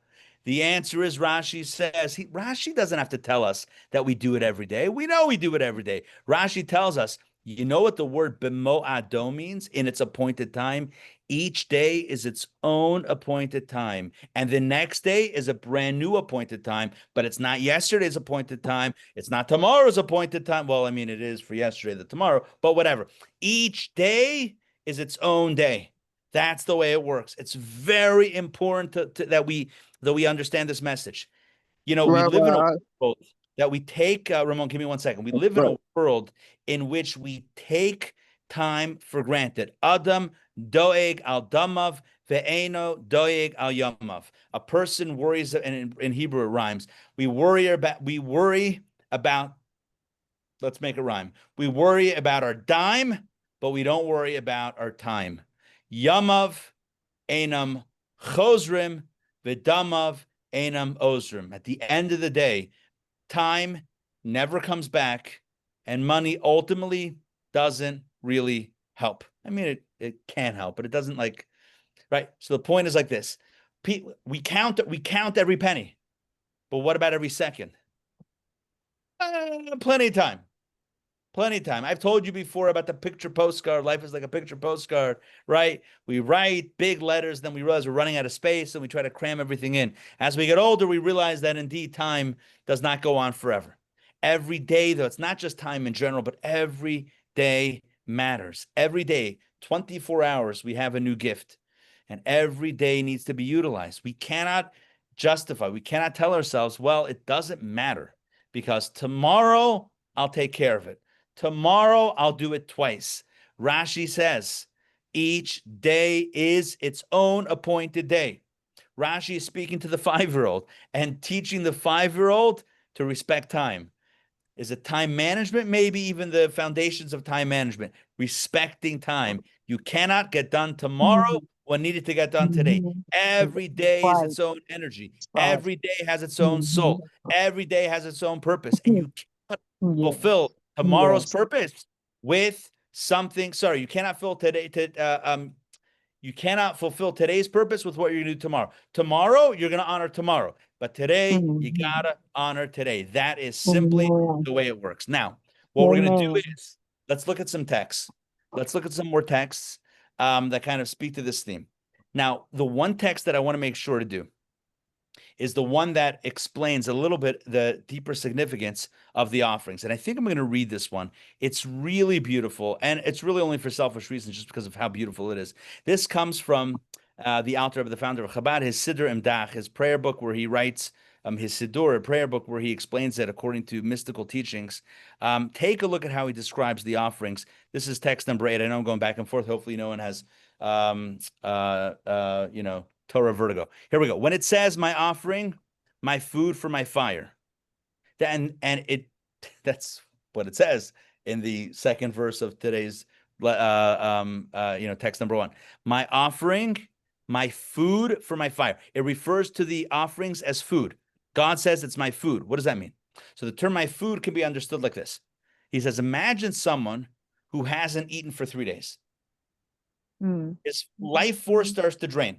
The answer is Rashi says, Rashi doesn't have to tell us that we do it every day. We know we do it every day. Rashi tells us You know what the word b'mo'ado means? In its appointed time. Each day is its own appointed time. And the next day is a brand new appointed time, but it's not yesterday's appointed time. It's not tomorrow's appointed time. Well, I mean, it is for yesterday, the tomorrow, but whatever. Each day is its own day. That's the way it works. It's very important that we understand this message. You know, we live in a world that we take, Ramon, give me 1 second. We live in a world in which we take time for granted. Adam doeg al damav ve'eno doeg al yamav. A person worries, and in Hebrew it rhymes. We worry about, let's make it rhyme. We worry about our dime, but we don't worry about our time. Yamav enam chozrim v'damav enam ozrim. At the end of the day, time never comes back, and money ultimately doesn't really help. I mean, it can help, but it doesn't, like, right? So the point is like this. We count every penny, but what about every second? Plenty of time. Plenty of time. I've told you before about the picture postcard. Life is like a picture postcard, right? We write big letters, then we realize we're running out of space, and we try to cram everything in. As we get older, we realize that indeed time does not go on forever. Every day, though, it's not just time in general, but every day matters. Every day, 24 hours, we have a new gift, and every day needs to be utilized. We cannot we cannot tell ourselves, well, it doesn't matter because tomorrow I'll take care of it. Tomorrow, I'll do it twice. Rashi says, each day is its own appointed day. Rashi is speaking to the 5-year-old and teaching the 5-year-old to respect time. Is it time management? Maybe even the foundations of time management. Respecting time. You cannot get done tomorrow what needed to get done today. Every day is its own energy. Every day has its own soul. Every day has its own purpose. And you cannot fulfill tomorrow's purpose with something. Sorry, you cannot you cannot fulfill today's purpose with what you're going to do tomorrow. Tomorrow, you're going to honor tomorrow. But today, you got to honor today. That is simply the way it works. Now, what we're going to do is, let's look at some texts. Let's look at some more texts that kind of speak to this theme. Now, the one text that I want to make sure to do is the one that explains a little bit the deeper significance of the offerings. And I think I'm going to read this one. It's really beautiful, and it's really only for selfish reasons, just because of how beautiful it is. This comes from the author of the founder of Chabad, his Siddur Imdach, his prayer book where he writes his Siddur, a prayer book where he explains it according to mystical teachings. Take a look at how he describes the offerings. This is text number 8. I know I'm going back and forth. Hopefully no one has, Torah vertigo. Here we go. When it says my offering, my food for my fire, that's what it says in the second verse of today's text number 1. My offering, my food for my fire. It refers to the offerings as food. God says it's my food. What does that mean? So the term my food can be understood like this. He says, imagine someone who hasn't eaten for 3 days. His life force starts to drain.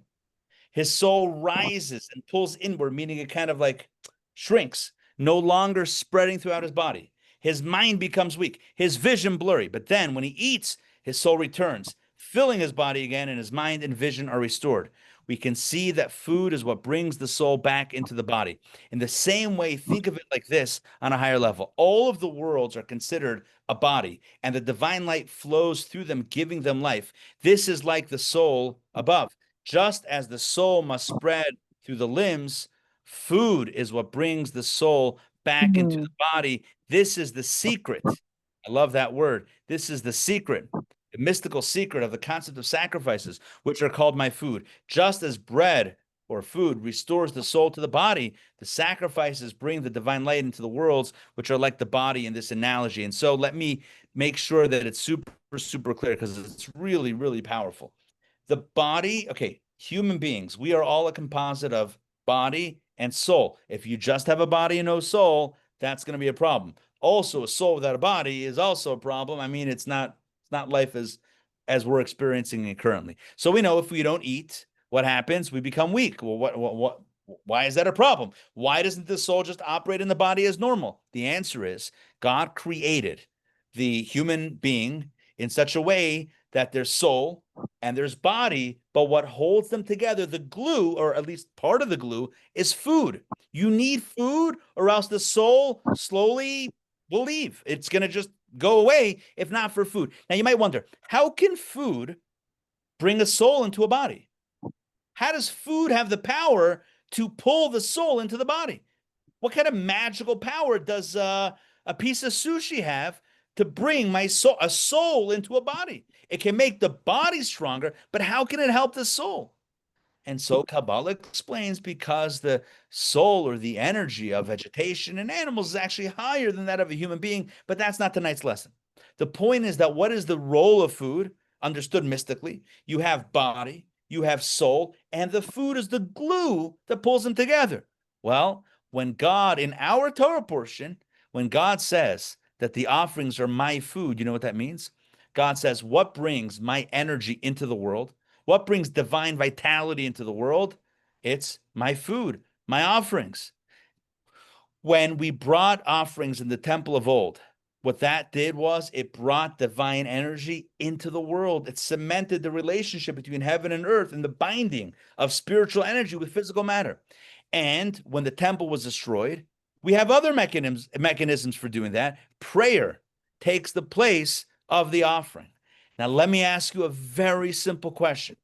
His soul rises and pulls inward, meaning it kind of like shrinks, no longer spreading throughout his body. His mind becomes weak, his vision blurry. But then when he eats, his soul returns, filling his body again, and his mind and vision are restored. We can see that food is what brings the soul back into the body. In the same way, think of it like this on a higher level. All of the worlds are considered a body, and the divine light flows through them, giving them life. This is like the soul above. Just as the soul must spread through the limbs, food is what brings the soul back into the body. This is the secret. I love that word. This is the secret, the mystical secret of the concept of sacrifices, which are called my food. Just as bread or food restores the soul to the body, the sacrifices bring the divine light into the worlds, which are like the body in this analogy. And so let me make sure that it's super, super clear, because it's really, really powerful. The body, okay, human beings, we are all a composite of body and soul. If you just have a body and no soul, that's going to be a problem. Also, a soul without a body is also a problem. I mean, it's not life as we're experiencing it currently. So we know if we don't eat, what happens? We become weak. Well, why is that a problem? Why doesn't the soul just operate in the body as normal? The answer is God created the human being in such a way that there's soul and there's body, but what holds them together, the glue, or at least part of the glue, is food. You need food, or else the soul slowly will leave. It's going to just go away if not for food. Now, you might wonder, how can food bring a soul into a body? How does food have the power to pull the soul into the body? What kind of magical power does a piece of sushi have to bring a soul into a body? It can make the body stronger, but how can it help the soul? And so Kabbalah explains, because the soul, or the energy of vegetation and animals, is actually higher than that of a human being, but that's not tonight's lesson. The point is that what is the role of food, understood mystically? You have body, you have soul, and the food is the glue that pulls them together. Well, when God, in our Torah portion, when God says that the offerings are my food, you know what that means? God says, what brings my energy into the world? What brings divine vitality into the world? It's my food, my offerings. When we brought offerings in the temple of old, what that did was it brought divine energy into the world. It cemented the relationship between heaven and earth and the binding of spiritual energy with physical matter. And when the temple was destroyed, we have other mechanisms for doing that. Prayer takes the place of the offering. Now, let me ask you a very simple question.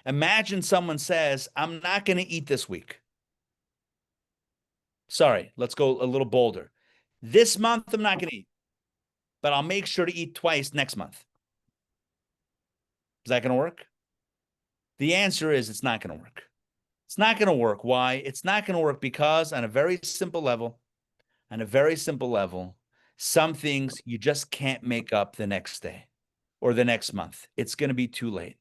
Imagine someone says, I'm not going to eat this week. Sorry, let's go a little bolder. This month, I'm not going to eat, but I'll make sure to eat twice next month. Is that going to work? The answer is it's not going to work. It's not going to work. Why? It's not going to work because on a very simple level, some things you just can't make up the next day or the next month. It's going to be too late.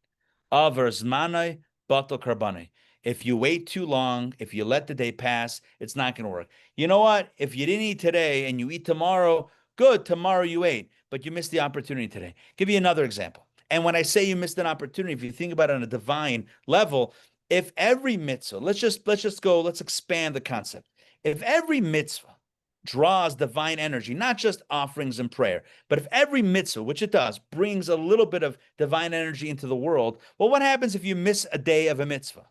Avar zmanai batal karbani. If you wait too long, if you let the day pass, it's not going to work. You know what? If you didn't eat today and you eat tomorrow, good, tomorrow you ate, but you missed the opportunity today. Give you another example. And when I say you missed an opportunity, if you think about it on a divine level, if every mitzvah, let's expand the concept. If every mitzvah draws divine energy, not just offerings and prayer, but if every mitzvah, which it does, brings a little bit of divine energy into the world, well, what happens if you miss a day of a mitzvah?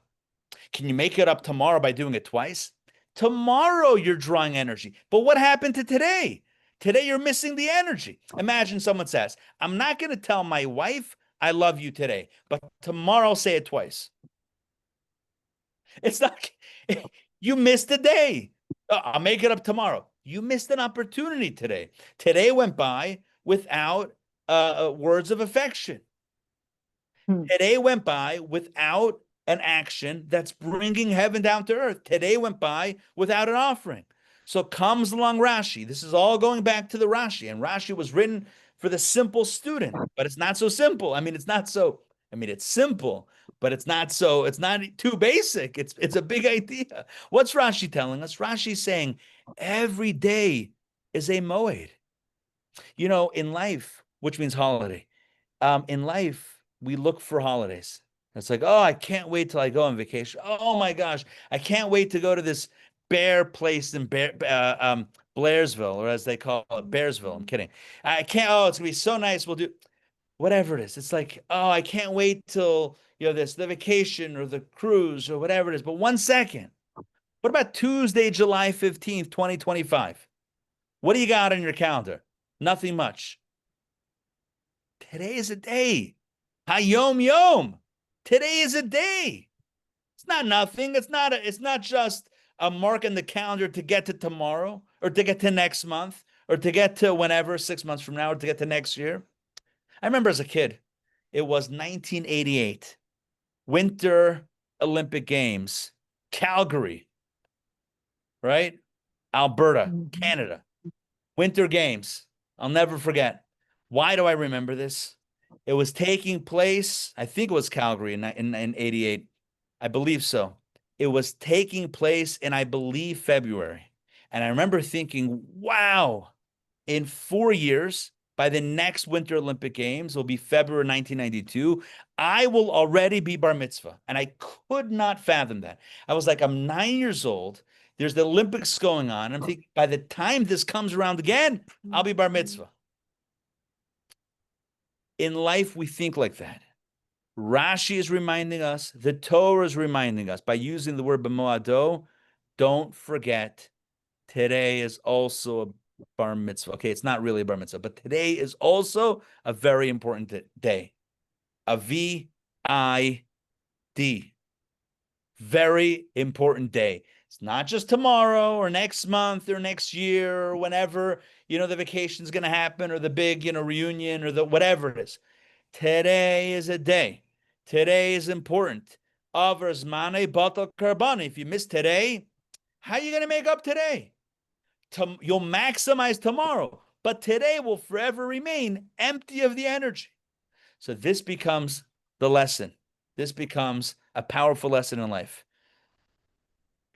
Can you make it up tomorrow by doing it twice? Tomorrow you're drawing energy. But what happened to today? Today you're missing the energy. Imagine someone says, I'm not going to tell my wife I love you today, but tomorrow I'll say it twice. It's not, you missed a day. I'll make it up tomorrow. You missed an opportunity today. Today went by without words of affection. Today went by without an action that's bringing heaven down to earth. Today went by without an offering. So comes along Rashi. This is all going back to the Rashi. And Rashi was written for the simple student, but it's not so simple. It's simple, but it's not too basic. It's a big idea. What's Rashi telling us? Rashi's saying every day is a moed. You know, in life, which means holiday, in life, we look for holidays. It's like, oh, I can't wait till I go on vacation. Oh my gosh, I can't wait to go to this bear place in Blairsville, or as they call it, Bearsville. I'm kidding. I can't. Oh, it's gonna be so nice. We'll do whatever it is. It's like, oh, I can't wait till the vacation or the cruise or whatever it is. But 1 second. What about Tuesday, July 15th, 2025? What do you got on your calendar? Nothing much. Today is a day. Hayom Yom. Today is a day. It's not nothing. It's not just a mark in the calendar to get to tomorrow or to get to next month or to get to whenever, 6 months from now, or to get to next year. I remember as a kid, it was 1988, Winter Olympic Games, Calgary, right? Alberta, Canada, Winter Games. I'll never forget. Why do I remember this? It was taking place, I think it was Calgary in 88. I believe so. It was taking place in, I believe, February. And I remember thinking, wow, in 4 years, by the next Winter Olympic Games, will be February 1992, I will already be bar mitzvah. And I could not fathom that. I was like, I'm 9 years old. There's the Olympics going on. I'm thinking, by the time this comes around again, I'll be bar mitzvah. In life, we think like that. Rashi is reminding us, the Torah is reminding us by using the word b'moado. Don't forget, today is also a bar mitzvah. Okay, it's not really a bar mitzvah, but today is also a very important day. A V-I-D. Very important day. It's not just tomorrow or next month or next year or whenever, the vacation's going to happen or the big, reunion or the whatever it is. Today is a day. Today is important. Avers mane batal karbani. If you miss today, how are you going to make up today? You'll maximize tomorrow, but today will forever remain empty of the energy. So this becomes the lesson. This becomes a powerful lesson in life.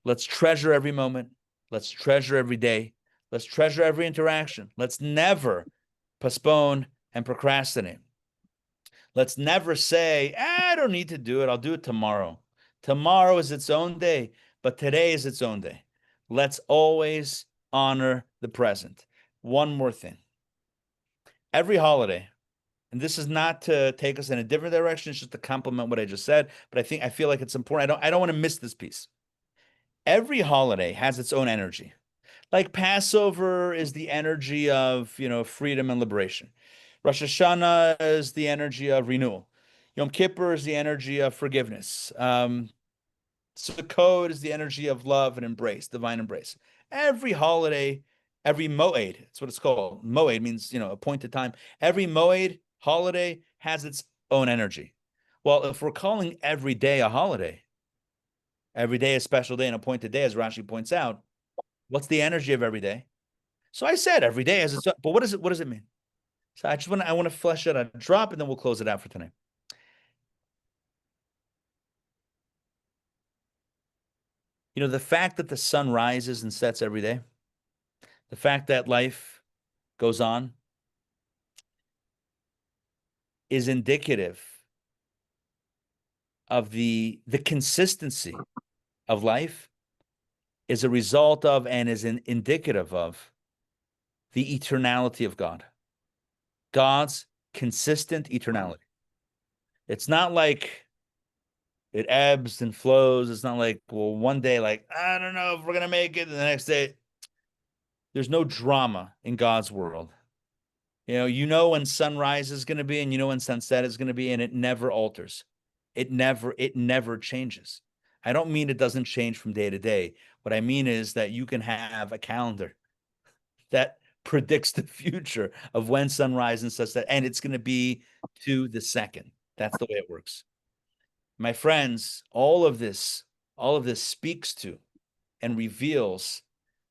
Let's treasure every moment. Let's treasure every day. Let's treasure every interaction. Let's never postpone and procrastinate. Let's never say, I don't need to do it. I'll do it tomorrow. Tomorrow is its own day, but today is its own day. Let's always honor the present. One more thing. Every holiday, and this is not to take us in a different direction, it's just to complement what I just said, but I feel like it's important. I don't want to miss this piece. Every holiday has its own energy. Like Passover is the energy of, freedom and liberation. Rosh Hashanah is the energy of renewal. Yom Kippur is the energy of forgiveness. Sukkot is the energy of love and embrace, divine embrace. Every holiday, every moed, that's what it's called. Moed means, appointed time. Every moed holiday has its own energy. Well, if we're calling every day a holiday, every day a special day, an appointed day, as Rashi points out, what's the energy of every day? So I said every day has its own, but what does it mean? So I want to flesh out a drop, and then we'll close it out for tonight. The fact that the sun rises and sets every day, the fact that life goes on, is indicative of the consistency of life, is a result of and is indicative of the eternality of God. God's consistent eternality. It's not like it ebbs and flows. It's not like, well, one day, like, I don't know if we're going to make it. And the next day, there's no drama in God's world. When sunrise is going to be, and when sunset is going to be, and it never alters. It never changes. I don't mean it doesn't change from day to day. What I mean is that you can have a calendar that predicts the future of when sunrise and sunset, and it's going to be to the second. That's the way it works. My friends, all of this speaks to and reveals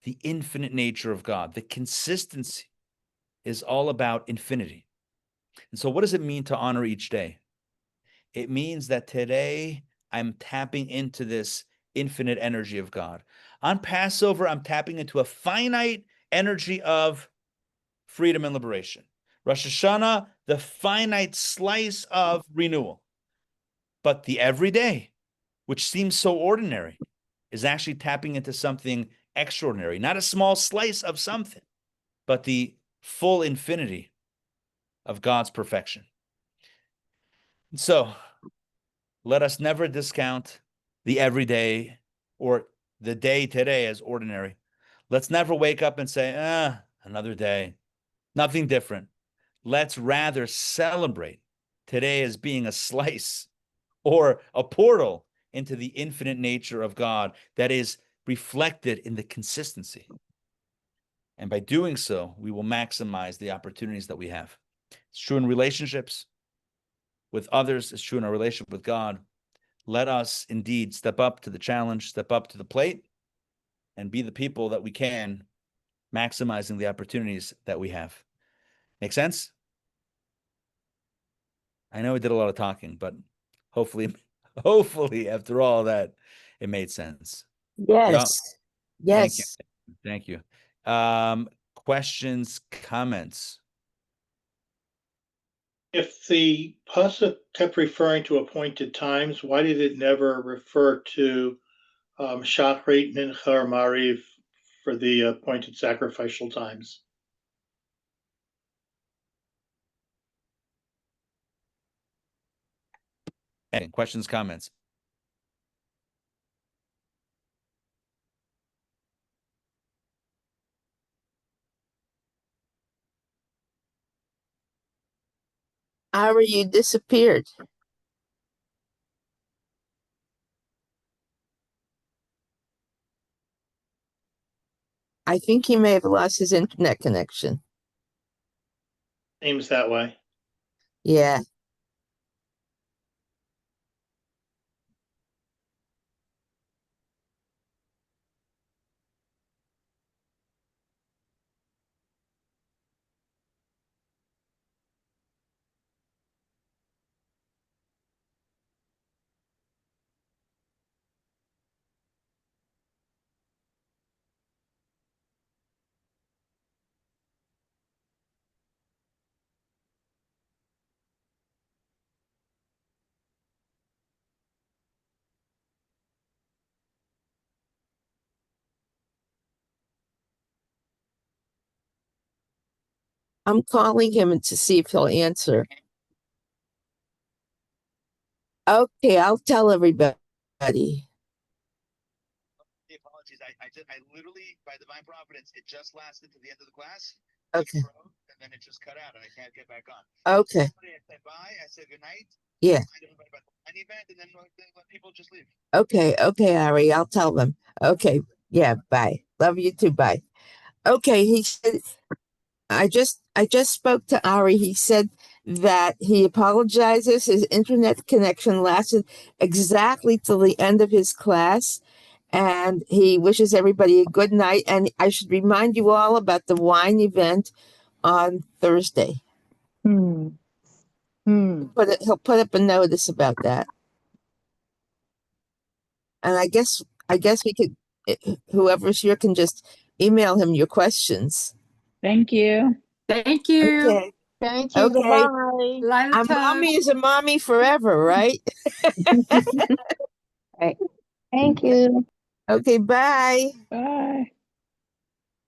the infinite nature of God. The consistency is all about infinity. And so what does it mean to honor each day? It means that today I'm tapping into this infinite energy of God. On Passover, I'm tapping into a finite energy of freedom and liberation. Rosh Hashanah, the finite slice of renewal. But the everyday, which seems so ordinary, is actually tapping into something extraordinary. Not a small slice of something, but the full infinity of God's perfection. And so, let us never discount the everyday or the day today as ordinary. Let's never wake up and say, another day, nothing different. Let's rather celebrate today as being a slice or a portal into the infinite nature of God that is reflected in the consistency. And by doing so, we will maximize the opportunities that we have. It's true in relationships with others. It's true in our relationship with God. Let us indeed step up to the challenge, step up to the plate, and be the people that we can, maximizing the opportunities that we have. Make sense? I know we did a lot of talking, but hopefully after all that, it made sense. Yes. Yeah. Yes. Thank you. Questions, comments? If the pasuk kept referring to appointed times, why did it never refer to Shachrit, Mincha, or Mariv for the appointed sacrificial times? Questions, comments? Ari, you disappeared. I think he may have lost his internet connection. Seems that way. Yeah. I'm calling him to see if he'll answer. Okay, I'll tell everybody. The apologies. I literally, by divine providence, it just lasted to the end of the class. Okay. And then it just cut out, and I can't get back on. Okay. I said bye. I said good night. Yeah. I told everybody about the event, and then let people just leave. Okay. Okay, Ari, I'll tell them. Okay. Yeah. Bye. Love you too. Bye. Okay. He said, I just spoke to Ari. He said that he apologizes. His internet connection lasted exactly till the end of his class. And he wishes everybody a good night. And I should remind you all about the wine event on Thursday. He'll put up a notice about that. And I guess we could, whoever's here can just email him your questions. Thank you. Thank you. Okay. Thank you. Okay. Bye-bye. Lila A Tov. mommy is a mommy forever, right? Right. Thank you. Okay, bye. Bye.